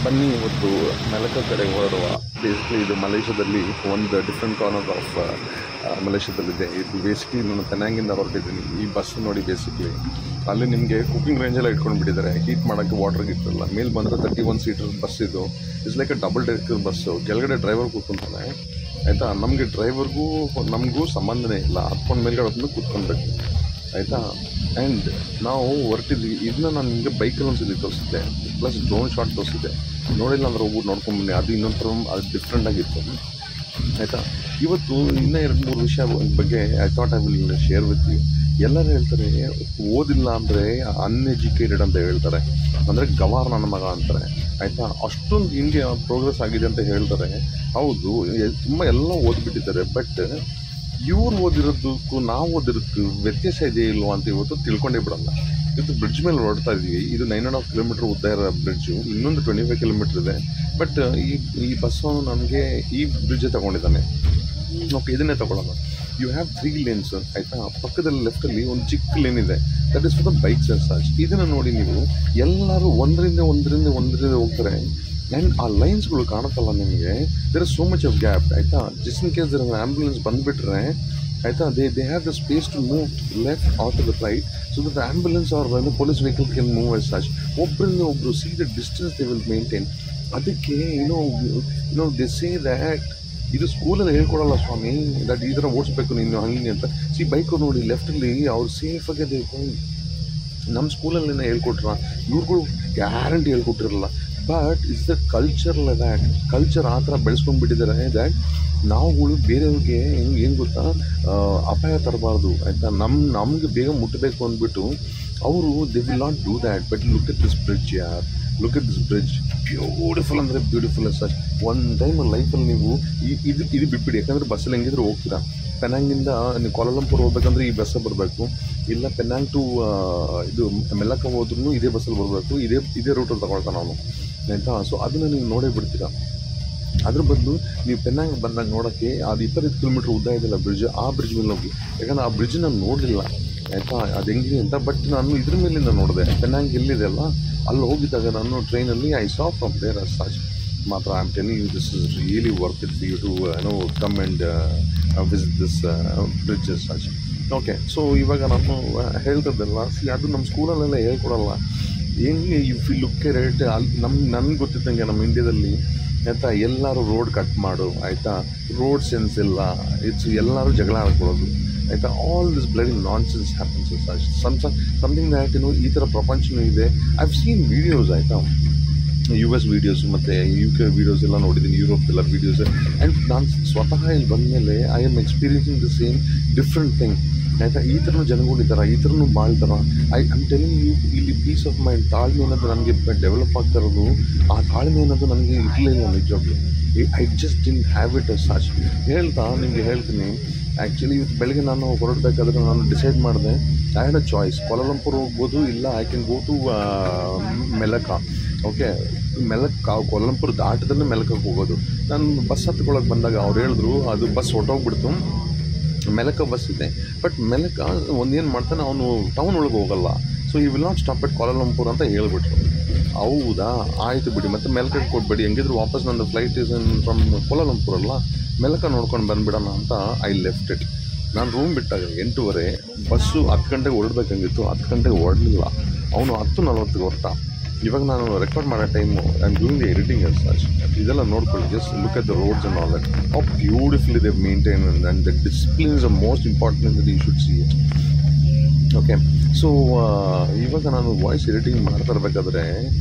ಬನ್ನಿ ಇವತ್ತು ಮೆಲಕ ಕಡೆ ಹೊರಡುವ. ಬೇಸಿಕಲಿ ಇದು ಮಲೇಷ್ಯಾದಲ್ಲಿ ಒಂದು ಡಿಫ್ರೆಂಟ್ ಕಾರ್ನರ್ ಆಫ್ ಮಲೇಷ್ಯಾದಲ್ಲಿದೆ. ಇದು ಬೇಸಿಕಲಿ ನಾನು ಪೆನಾಂಗಿಂದ ಹೊರಟಿದ್ದೀನಿ. ಈ ಬಸ್ ನೋಡಿ, ಬೇಸಿಕ್ಲಿ ಅಲ್ಲಿ ನಿಮಗೆ ಕುಕಿಂಗ್ ರೇಂಜೆಲ್ಲ ಇಟ್ಕೊಂಡು ಬಿಟ್ಟಿದ್ದಾರೆ. ಹೀಟ್ ಮಾಡೋಕ್ಕೆ ವಾಟರ್ಗೆ ಇಟ್ಟಿರಲ್ಲ. ಮೇಲೆ ಬಂದರೆ 31 ಸೀಟರ್ ಬಸ್ ಇದು. It's like a double decker bus. ಕೆಳಗಡೆ ಡ್ರೈವರ್ ಕೂತ್ಕೊಂತಾನೆ, ಆಯಿತಾ. ನಮಗೆ ಡ್ರೈವರ್ಗೂ ನಮಗೂ ಸಂಬಂಧನೇ ಇಲ್ಲ. ಹತ್ಕೊಂಡು ಮೇಲ್ಗಡೆ ಹೊತ್ತು ಕೂತ್ಕೊಳ್ಬೇಕು, ಆಯಿತಾ. ಆ್ಯಂಡ್ ನಾವು ಹೊರಟಿದ್ವಿ. ಇದನ್ನ ನಾನು ನಿಮಗೆ ಬೈಕಲ್ಲಿ ಒಂದ್ಸಲಿ ತೋರಿಸಿದ್ದೆ, ಪ್ಲಸ್ ಡ್ರೋನ್ ಶಾಟ್ ತೋರಿಸಿದ್ದೆ. ನೋಡಿಲ್ಲ ಅಂದ್ರೆ ಹೋಗ್ಬಿಟ್ಟು ನೋಡ್ಕೊಂಬನ್ನಿ. ಅದು ಇನ್ನೊಂಥರ ಅದು ಡಿಫ್ರೆಂಟಾಗಿತ್ತು, ಆಯಿತಾ. ಇವತ್ತು ಇನ್ನೂ 2-3 ವಿಷಯ ಬಗ್ಗೆ I thought I will share with you. ಎಲ್ಲರೂ ಹೇಳ್ತಾರೆ ಓದಿಲ್ಲ ಅಂದರೆ ಅನ್ಎಜುಕೇಟೆಡ್ ಅಂತ ಹೇಳ್ತಾರೆ, ಅಂದರೆ ಗವಾರ್ ನನ್ನ ಮಗ ಅಂತಾರೆ, ಆಯಿತಾ. ಅಷ್ಟೊಂದು ಇಂಡಿಯಾ ಪ್ರೋಗ್ರೆಸ್ ಆಗಿದೆ ಅಂತ ಹೇಳ್ತಾರೆ. ಹೌದು, ತುಂಬ ಎಲ್ಲ ಓದ್ಬಿಟ್ಟಿದ್ದಾರೆ. ಬಟ್ ಇವ್ರು ಓದಿರೋದಕ್ಕೂ ನಾವು ಓದಿರೋದಕ್ಕೂ ವ್ಯತ್ಯಾಸ ಇದೆಯೇ ಇಲ್ವಾ ಅಂತ ಇವತ್ತು ತಿಳ್ಕೊಂಡೇ ಬಿಡೋಲ್ಲ. ಇವತ್ತು ಬ್ರಿಡ್ಜ್ ಮೇಲೆ ಹೊರಡ್ತಾ ಇದ್ದೀವಿ. ಇದು 9.5 ಕಿಲೋಮೀಟ್ರ್ ಉದ್ದ ಇರೋ ಬ್ರಿಡ್ಜು. ಇನ್ನೊಂದು 25 ಕಿಲೋಮೀಟ್ರ್ ಇದೆ. ಬಟ್ ಈ ಬಸ್ಸು ನಮಗೆ ಈ ಬ್ರಿಡ್ಜೇ ತೊಗೊಂಡಿದ್ದಾನೆ. ಓಕೆ, ಇದನ್ನೇ ತೊಗೊಳ್ಳೋಣ. ಯು ಹ್ಯಾವ್ 3 ಲೇನ್ಸ್, ಆಯಿತಾ. ಪಕ್ಕದಲ್ಲಿ ಲೆಫ್ಟಲ್ಲಿ ಒಂದು ಚಿಕ್ಕ ಲೇನ್ ಇದೆ, that is for the bikes and such. ಇದನ್ನು ನೋಡಿ ನೀವು, ಎಲ್ಲರೂ ಒಂದರಿಂದ ಹೋಗ್ತಾರೆ. ಆ್ಯಂಡ್ ಆ ಲೈನ್ಸ್ಗಳು ಕಾಣುತ್ತಲ್ಲ ನಿಮಗೆ, there is so much of gap, ಆಯಿತಾ. ಜಸ್ಟ್ ಇನ್ ಕೇಸ್ ಆ್ಯಂಬುಲೆನ್ಸ್ ಬಂದುಬಿಟ್ರೆ, ಆಯಿತಾ, they have the space to move left or to the right, so that ambulance or police vehicle can move as such. ಒಬ್ಬರಿಂದ ಒಬ್ಬರು see the distance they will maintain. ಅದಕ್ಕೆ ಏನೋ they say that ಇದು ಸ್ಕೂಲಲ್ಲಿ ಹೇಳ್ಕೊಡಲ್ಲ ಸ್ವಾಮಿ, that ಈ ಥರ ಓಡಿಸ್ಬೇಕು ನೀನು ಹಂಗೆ ಅಂತ. ಸಿ ಬೈಕು ನೋಡಿ ಲೆಫ್ಟಲ್ಲಿ ಅವ್ರು ಸೇಫಾಗಿ ಅದೇ ನಮ್ಮ ಸ್ಕೂಲಲ್ಲಿ ಹೇಳ್ಕೊಟ್ರ, ಇವ್ರುಗಳು ಗ್ಯಾರಂಟಿ ಹೇಳ್ಕೊಟ್ಟಿರಲ್ಲ. But it's the culture that culture ಆ ಥರ ಬೆಳೆಸ್ಕೊಂಡ್ಬಿಟ್ಟಿದ್ದಾರೆ ದ್ಯಾಟ್ ನಾವುಗಳು ಬೇರೆಯವ್ರಿಗೆ ಏನು ಗೊತ್ತಾ, ಅಪಾಯ ತರಬಾರ್ದು, ಆಯಿತಾ. ನಮಗೆ ಬೇಗ ಮುಟ್ಟಬೇಕು ಅಂದ್ಬಿಟ್ಟು ಅವರು they will not do that. But look at this bridge ಯಾರ್, look at this bridge, beautiful ಅಂದರೆ ಬ್ಯೂಟಿಫುಲ್ ಸಚ್. ಒಂದು ಟೈಮ್ ಲೈಫಲ್ಲಿ ನೀವು ಇದು ಬಿಟ್ಬಿಡಿ. ಯಾಕಂದರೆ ಬಸ್ಸಲ್ಲಿ ಹೆಂಗಿದ್ರು ಹೋಗ್ತೀರಾ. ಪೆನಾಂಗಿಂದ ನೀವು ಕೋಲಾಲಂಪುರ್ ಹೋಗ್ಬೇಕಂದ್ರೆ ಈ ಬಸ್ಸಲ್ಲಿ ಬರಬೇಕು, ಇಲ್ಲ ಪೆನಾಂಗ್ ಟು ಇದು ಮೆಲಕ ಹೋದ್ರೂ ಇದೇ ಬಸ್ಸಲ್ಲಿ ಬರಬೇಕು. ಇದೇ ರೂಟಲ್ಲಿ ತಗೊಳ್ತಾ ನಾವು, ಆಯಿತಾ. ಸೊ ಅದನ್ನು ನೀವು ನೋಡೇ ಬಿಡ್ತೀರಾ. ಅದ್ರ ಬದಲು ನೀವು ಪೆನಾಂಗ್ ಬಂದಾಗ ನೋಡೋಕ್ಕೆ ಅದು 25 ಕಿಲೋಮೀಟ್ರ್ ಉದ್ದ ಇದೆಯಲ್ಲ ಬ್ರಿಡ್ಜ್, ಆ ಬ್ರಿಡ್ಜ್ ಮೇಲೆ ಹೋಗಿ. ಯಾಕಂದರೆ ಆ ಬ್ರಿಡ್ಜ್ ನಾನು ನೋಡಲಿಲ್ಲ, ಆಯಿತಾ, ಅದು ಹೆಂಗಿದೆ ಅಂತ. ಬಟ್ ನಾನು ಇದ್ರ ಮೇಲಿಂದ ನೋಡಿದೆ. ಪೆನಾಂಗ್ ಎಲ್ಲಿದೆ ಅಲ್ಲ, ಅಲ್ಲಿ ಹೋಗಿದ್ದಾಗ ನಾನು ಟ್ರೈನಲ್ಲಿ I saw from there as such. ಮಾತ್ರ I am telling you, this is really worth it for you to come and visit this bridge as such. Okay, so ಇವಾಗ ನಾನು ಹೇಳ್ತಿದ್ದಲ್ಲ, ಅದು ನಮ್ಮ ಸ್ಕೂಲಲ್ಲೆಲ್ಲ ಹೇಳ್ಕೊಡಲ್ಲ. ಹೆಂಗೆ if you look at it, ಅಲ್ಲಿ ನನಗೆ ಗೊತ್ತಿದ್ದಂಗೆ ನಮ್ಮ ಇಂಡಿಯಾದಲ್ಲಿ, ಆಯಿತಾ, ಎಲ್ಲರೂ ರೋಡ್ ಕಟ್ ಮಾಡು, ಆಯಿತಾ, ರೋಡ್ ಸೆನ್ಸ್ ಇಲ್ಲ, ಎಲ್ಲರೂ ಜಗಳ ಆಡ್ಕೊಳ್ಳೋದು, ಆಯಿತಾ. All this bloody non sense happens such. Something that ಈ ಥರ ಪ್ರಪಂಚನೂ ಇದೆ. ಐ ಹ್ಯಾವ್ ಸೀನ್ ವೀಡಿಯೋಸ್, ಆಯಿತಾ, US ವೀಡಿಯೋಸ್ ಮತ್ತು UK ವೀಡಿಯೋಸ್ ಎಲ್ಲ ನೋಡಿದ್ದೀನಿ, ಯುರೋಪ್ದೆಲ್ಲ ವೀಡಿಯೋಸ್. ಆ್ಯಂಡ್ ನಾನು ಸ್ವತಃ ಇಲ್ಲಿ ಬಂದಮೇಲೆ I am experiencing the same different thing, ಆಯಿತಾ. ಈ ಥರನೂ ಜನಗಳಿದ್ದಾರೆ, ಈ ಥರನೂ ಬಾಳ್ತಾರೆ. ಐ ಆಮ್ ಟೆಲಿಂಗ್ ಯು, ಇಲ್ಲಿ ಪೀಸ್ ಆಫ್ ಮೈಂಡ್, ತಾಳ್ಮೆ ಅನ್ನೋದು ನನಗೆ ಡೆವಲಪ್ ಆಗ್ತಾ ಇರೋದು. ಆ ತಾಳ್ಮೆ ಅನ್ನೋದು ನನಗೆ ಇರಲಿಲ್ಲ ನಿಜವಾಗ್ಲೂ. I just didn't have it as such. ಹೇಳ್ತಾ ನಿಮಗೆ ಹೇಳ್ತೀನಿ, ಆ್ಯಕ್ಚುಲಿ ಇವತ್ತು ಬೆಳಗ್ಗೆ ನಾನು ಹೊರಡಬೇಕಾದ್ರೆ ನಾನು ಡಿಸೈಡ್ ಮಾಡಿದೆ, I had a choice. Kuala Lumpur ಹೋಗ್ಬೋದು, ಇಲ್ಲ I can go to Melaka. Okay, Kuala Lumpur ದಾಟದಲ್ಲೇ ಮೆಲಕಕ್ಕೆ ಹೋಗೋದು. ನಾನು ಬಸ್ ಹತ್ಕೊಳ್ಳೋಕೆ ಬಂದಾಗ ಅವ್ರು ಹೇಳಿದ್ರು ಅದು ಬಸ್ ಹೊಟ್ಟೋಗ್ಬಿಡ್ತು, ಮೆಲಕ ಬಸ್ ಇದೆ. ಬಟ್ ಮೆಲಕ ಒಂದೇನು ಮಾಡ್ತಾನೆ, ಅವನು ಟೌನ್ ಒಳಗೆ ಹೋಗಲ್ಲ, so he will not stop at Kuala Lumpur ಅಂತ ಹೇಳ್ಬಿಟ್ರು. ಹೌದಾ, ಆಯಿತು ಬಿಡಿ, ಮತ್ತು ಮೆಲಕಕ್ಕೆ ಕೊಟ್ಬಿಡಿ, ಹೆಂಗಿದ್ರು ವಾಪಸ್ ನಂದು ಫ್ಲೈಟ್ ಇಸ್ ಫ್ರಮ್ ಕೋಲಾಲಂಪುರ್ ಅಲ್ಲ, ಮೆಲಕ ನೋಡ್ಕೊಂಡು ಬಂದುಬಿಡೋಣ ಅಂತ ಐ ಲೆಫ್ಟ್ ಇಟ್. ನಾನು ರೂಮ್ ಬಿಟ್ಟಾಗ 8:30, ಬಸ್ಸು 10 ಗಂಟೆಗೆ ಹೊರಡಬೇಕಂಗಿತ್ತು, 10 ಗಂಟೆಗೆ ಹೊರಡಲಿಲ್ಲ. ಅವನು 10:40 ಹೊರಟ. ಇವಾಗ ನಾನು ರೆಕಾರ್ಡ್ ಮಾಡೋ time I am doing the editing as such. ಇದೆಲ್ಲ ನೋಡ್ಕೊಳ್ಳಿ, just look at the roads and all that, how beautifully they maintain, and the discipline is the most important that you should see it. Okay, so ಇವಾಗ ನಾನು voice editing ಮಾಡ್ತಾ ಇರಬೇಕಾದ್ರೆ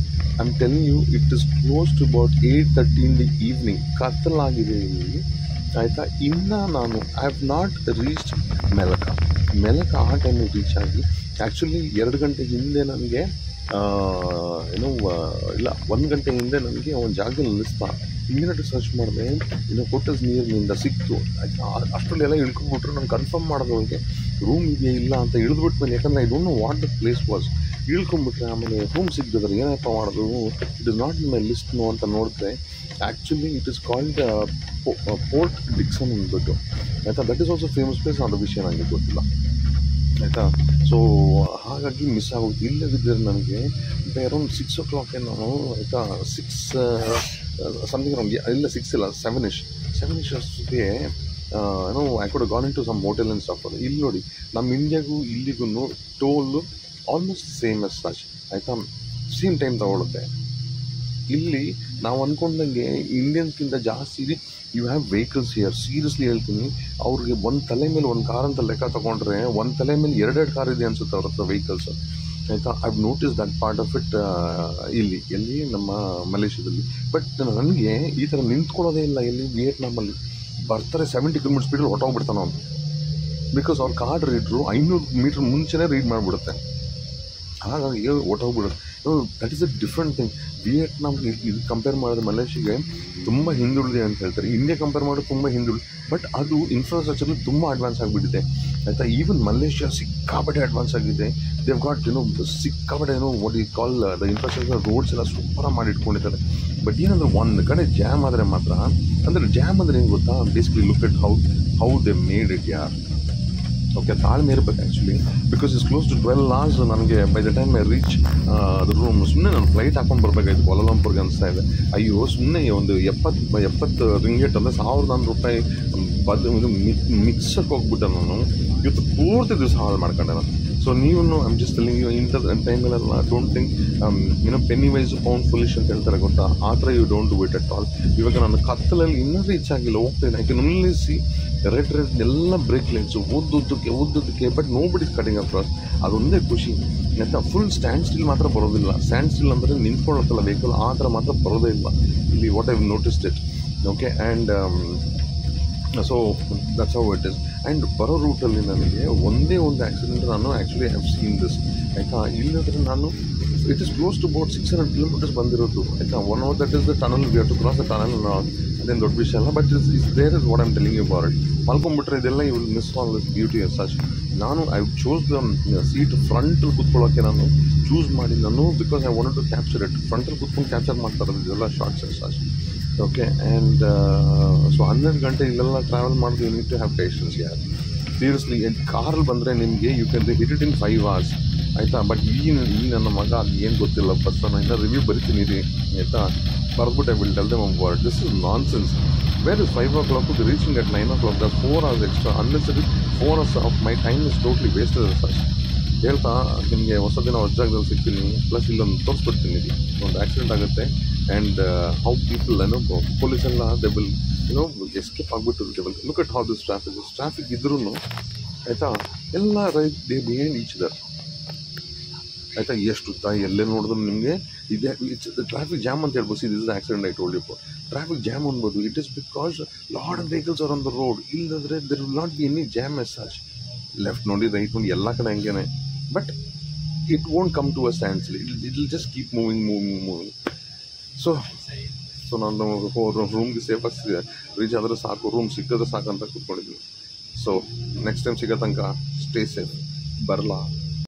I am telling you, it is close to about 8:30 in the evening. ಕತ್ತಲಾಗಿದೆ ಇಲ್ಲಿ, ಆಯಿತಾ. ಇನ್ನು ನಾನು I have not reached Melaka ಆ ಟೈಮಿಗೆ ರೀಚ್ ಆಗಿ. ಆ್ಯಕ್ಚುಲಿ 2 ಗಂಟೆ ಹಿಂದೆ ನನಗೆ ಇಲ್ಲ 1 ಗಂಟೆ ಹಿಂದೆ ನನಗೆ ಒಂದು ಜಾಗದಲ್ಲಿ ನಿಲ್ಲಿಸ್ತಾ ಇಮ್ಮಿಡಿಯೇಟ್ ಸರ್ಚ್ ಮಾಡಿದೆ, ಹೋಟೆಲ್ಸ್ ನಿಯರ್ನಿಂದ ಸಿಕ್ತು, ಆಯಿತಾ. ಅಷ್ಟರಲ್ಲೆಲ್ಲ ಇಳ್ಕೊಂಡ್ಬಿಟ್ರು. ನಾನು ಕನ್ಫರ್ಮ್ ಮಾಡೋದೊಳಗೆ ರೂಮ್ ಇದೆಯಾ ಇಲ್ಲ ಅಂತ ಇಳಿದ್ಬಿಟ್ಮೇಲೆ, ಯಾಕಂದರೆ I don't know what the place was. ಇಳ್ಕೊಂಡ್ಬಿಟ್ರೆ ಆಮೇಲೆ ರೂಮ್ ಸಿಕ್ಕಿದ್ರೆ ಏನಪ್ಪ ಮಾಡೋದು, it is not in my ಲಿಸ್ಟ್ನು ಅಂತ ನೋಡಿದ್ರೆ, actually it is called Port Dickson ಅಂದ್ಬಿಟ್ಟು, ಆಯಿತಾ. That is also famous place. ಅನ್ನೋ ವಿಷಯ ನನಗೆ ಗೊತ್ತಿಲ್ಲ, ಆಯಿತಾ. ಸೊ ಹಾಗಾಗಿ ಮಿಸ್ ಆಗೋದು. ಇಲ್ಲದಿದ್ದರೆ ನನಗೆ ಅರೌಂಡ್ 6 o'clock ನಾನು ಆಯಿತಾ 6 ಸಮಥಿಂಗ್ ಅರೌಂಡ್ ಇಲ್ಲ 6 ಇಲ್ಲ 7ish ಅಷ್ಟೊತ್ತಿಗೆ I could gone into some hotel and stuff. ಇಲ್ಲಿ ನೋಡಿ ನಮ್ಮ ಇಂಡಿಯಾಗೂ ಇಲ್ಲಿಗೂ toll almost same as such ಆಯಿತಾ, ಸೇಮ್ ಟೈಮ್ ತಗೊಳುತ್ತೆ. ಇಲ್ಲಿ ನಾವು ಅಂದ್ಕೊಂಡಂಗೆ ಇಂಡಿಯನ್ಸ್ಗಿಂತ ಜಾಸ್ತಿ you have vehicles here. Seriously ಹೇಳ್ತೀನಿ, ಅವ್ರಿಗೆ ಒಂದು ತಲೆ ಮೇಲೆ ಒಂದು ಕಾರ್ ಅಂತ ಲೆಕ್ಕ ತೊಗೊಂಡ್ರೆ ಒಂದು ತಲೆ ಮೇಲೆ 2 ಕಾರ್ ಇದೆ ಅನ್ಸುತ್ತೆ ಅವ್ರ ಹತ್ರ ವೆಹಿಕಲ್ಸ್ ಆಯಿತಾ. I notice that part of it ಎಲ್ಲಿ ನಮ್ಮ ಮಲೇಷ್ಯಾದಲ್ಲಿ. ಬಟ್ ನನಗೆ ಈ ಥರ ನಿಂತ್ಕೊಳ್ಳೋದೇ ಇಲ್ಲ. ಎಲ್ಲಿ ವಿಯೆಟ್ನಾಮಲ್ಲಿ ಬರ್ತಾರೆ 70 km ಸ್ಪೀಡಲ್ಲಿ ಹೊಟ್ಟೋಗ್ಬಿಡ್ತಾನೆ ಅವನು. ಬಿಕಾಸ್ ಅವ್ರ ಕಾರ್ಡ್ ರೀಡ್ರು 500 ಮೀಟ್ರ್ ಮುಂಚೆನೇ ರೀಡ್ ಮಾಡಿಬಿಡುತ್ತೆ, ಹಾಗಾಗಿ ಹೊಟ್ಟೋಗ್ಬಿಡುತ್ತೆ. That is a different thing. ವಿಯೆಟ್ನಾಮ್ಗೆ ಇದು ಕಂಪೇರ್ ಮಾಡಿದ್ರೆ ಮಲೇಷಿಯಾಗೆ ತುಂಬ ಹಿಂದುಳಿದೆ ಅಂತ ಹೇಳ್ತಾರೆ. ಇಂಡಿಯಾ ಕಂಪೇರ್ ಮಾಡೋದು ತುಂಬ ಹಿಂದುಳಿದೆ, ಬಟ್ ಅದು ಇನ್ಫ್ರಾಸ್ಟ್ರಕ್ಚರ್ಲಿ ತುಂಬ ಅಡ್ವಾನ್ಸ್ ಆಗಿಬಿಟ್ಟಿದೆ ಆಯಿತಾ. ಈವನ್ ಮಲೇಷ್ಯಾ ಸಿಕ್ಕಾಪಟ್ಟೆ ಅಡ್ವಾನ್ಸ್ ಆಗಿದೆ. ದೇವ್ ಗಾಟ್ ಸಿಕ್ಕಾಪಟ್ಟೆ what you call the infrastructure, roads ಎಲ್ಲ ಸೂಪರಾಗಿ ಮಾಡಿ ಇಟ್ಕೊಂಡಿದ್ದಾರೆ. ಬಟ್ ಏನಂದ್ರೆ ಒಂದು ಕಡೆ ಜಾಮ್ ಆದರೆ ಮಾತ್ರ, ಅಂದರೆ ಜಾಮ್ ಅಂದರೆ ಏನು ಗೊತ್ತಾ, basically look at how they made it ಯಾರ್. ಓಕೆ, ತಾಳ್ಮೆ ಇರಬೇಕು actually, because is close to 12 hours. ನನಗೆ by the time I reach the room, ಸುಮ್ಮನೆ ನಾನು ಫ್ಲೈಟ್ ಹಾಕೊಂಡು ಬರಬೇಕಾಯ್ತು ಕೋಲಾಲಂಪುರ್ಗೆ ಅನಿಸ್ತಾ ಇದೆ. ಅಯ್ಯೋ ಸುಮ್ಮನೆ ಒಂದು 70 ರಿಂಗೇಟ್ ಅಂದರೆ ₹1,400 ಇದು ಮಿಕ್ಸಕ್ಕೆ ಹೋಗ್ಬಿಟ್ಟೆ ನಾನು. ಇವತ್ತು ಪೂರ್ತಿ ದಿವಸ ಹಾಳು ಮಾಡ್ಕೊಂಡೆ ನಾನು. ಸೊ ನೀವು ಐಮ್ ಜಸ್ಟ್ ಟೆಲ್ಲಿಂಗ್ ಯು, ಇಂಥ ಟೈಮಲ್ಲೆಲ್ಲ don't think penny wise pound foolish ಅಂತ ಹೇಳ್ತಾರೆ ಗೊತ್ತಾ, ಆ ಥರ you don't do it at all. ಇವಾಗ ನಾನು ಕತ್ತಲಲ್ಲಿ ಇನ್ನೂ ರೀಚ್ ಆಗಿಲ್ಲ, ಹೋಗ್ತೇನೆ. I can only see red ಎಲ್ಲ ಬ್ರೇಕ್ ಲೈಟ್ಸು ಉದ್ದಕ್ಕೆ, but nobody cutting across. ಅದೊಂದೇ ಖುಷಿ ಆಯಿತಾ. ಫುಲ್ ಸ್ಟ್ಯಾಂಡ್ ಸ್ಟಿಲ್ ಮಾತ್ರ ಬರೋದಿಲ್ಲ. ಸ್ಟ್ಯಾಂಡ್ ಸ್ಟಿಲ್ ಅಂದರೆ ನಿಂತ್ಕೊಳ್ಳುತ್ತಲ್ಲ ವೆಹಿಕಲ್, ಆ ಥರ ಮಾತ್ರ ಬರೋದೇ ಇಲ್ಲ ಇಲ್ಲಿ. What I noticed it. Okay, and so that's how it is. And ಬರೋ ರೂಟಲ್ಲಿ ನನಗೆ ಒಂದೇ ಒಂದು ಆ್ಯಕ್ಸಿಡೆಂಟ್ ನಾನು ಆ್ಯಕ್ಚುಲಿ ಹ್ಯಾವ್ ಸೀನ್ ದಿಸ್ ಆಯಿತಾ. ಇಲ್ಲದ್ರೆ ನಾನು it is close to about 600 kilometers ಬಂದಿರೋದು ಆಯಿತಾ. One hour that is the tunnel, we have to cross the tunnel. ಅದೇನು ದೊಡ್ಡ ವಿಷಯ ಅಲ್ಲ, but is there is what I'm telling you about it. ಮಲ್ಕೊಂಡ್ಬಿಟ್ರೆ ಇದೆಲ್ಲ you will miss all this beauty as such. ನಾನು I choose the seat ಫ್ರಂಟಲ್ಲಿ ಕೂತ್ಕೊಳ್ಳೋಕ್ಕೆ ನಾನು ಚೂಸ್ ಮಾಡಿ ನಾನು, because I wanted to capture it. ಫ್ರಂಟಲ್ಲಿ ಕೂತ್ಕೊಂಡು ಕ್ಯಾಪ್ಚರ್ ಮಾಡ್ತಾರೆ ಇದೆಲ್ಲ shorts as such. Okay, and so 12 ಗಂಟೆ ಇಲ್ಲೆಲ್ಲ ಟ್ರಾವೆಲ್ ಮಾಡಿದ್ರೆ you need to have patience ಯಾರ್. ಸೀರಿಯಸ್ಲಿ ಕಾರಲ್ಲಿ ಬಂದರೆ ನಿಮಗೆ you can hit it in 5 hours ಆಯಿತಾ. ಬಟ್ ಈ ನನ್ನ ಮಗ ಅದು ಏನು ಗೊತ್ತಿಲ್ಲ, ಫಸ್ಟ್ ನಾನು ಇನ್ನೂ ರಿವ್ಯೂ ಬರಿತೀನಿ ರೀ ಆಯಿತಾ. ಬರೆದ್ಬಿಟ್ಟು I will tell them about this is nonsense. Where is 5 o'clock to reaching at 9 o'clock? That 4 hours extra unnecessary. 4 hours of my time is totally wasted sir. ಹೇಳ್ತಾ ನಿಮಗೆ ಹೊಸ ದಿನ ಹೊಸ ಜಾಗದಲ್ಲಿ ಸಿಗ್ತೀನಿ, ಪ್ಲಸ್ ಇಲ್ಲೊಂದು ತೋರಿಸ್ಬಿಡ್ತೀನಿ. ಒಂದು ಆ್ಯಕ್ಸಿಡೆಂಟ್ ಆಗುತ್ತೆ ಆ್ಯಂಡ್ ಹೌ ಪೀಪಲ್ ಪೊಲೀಸೆಲ್ಲ ದೆ ವಿಲ್ ಎಸ್ಕೇಪ್ ಆಗಿಬಿಟ್ಟು they will look at how this traffic ಇದ್ರೂ ಆಯಿತಾ. ಎಲ್ಲ right they behind each other ಆಯಿತಾ. ಎಷ್ಟು ಉದ್ದ ಎಲ್ಲೇ ನೋಡಿದ್ರು ನಿಮಗೆ ಇದೆ ಟ್ರಾಫಿಕ್ ಜಾಮ್ ಅಂತ ಹೇಳ್ಬೋದು. This is accident I told you for. Traffic jam ಅನ್ಬೋದು. It is because lot of vehicles are on the road. ಇಲ್ಲಂದರೆ there will not be any jam as such. Left ನೋಡಿ ರೈಟ್ ನೋಡಿ ಎಲ್ಲ ಕಡೆ ಹಂಗೇನೆ, but it won't come to a standstill. It will just keep moving. So ನಾನು ರೂಮ್ಗೆ ಸೇಫಾಗಿ reach ಆದರೆ ಸಾಕು, ರೂಮ್ ಸಿಕ್ಕಿದ್ರೆ ಸಾಕು ಅಂತ ಕೂತ್ಕೊಂಡಿದ್ದೀನಿ. ಸೊ ನೆಕ್ಸ್ಟ್ ಟೈಮ್ ಸಿಗೋ ತನಕ ಸ್ಟೇ ಸೇಫ್. ಬರಲಾ.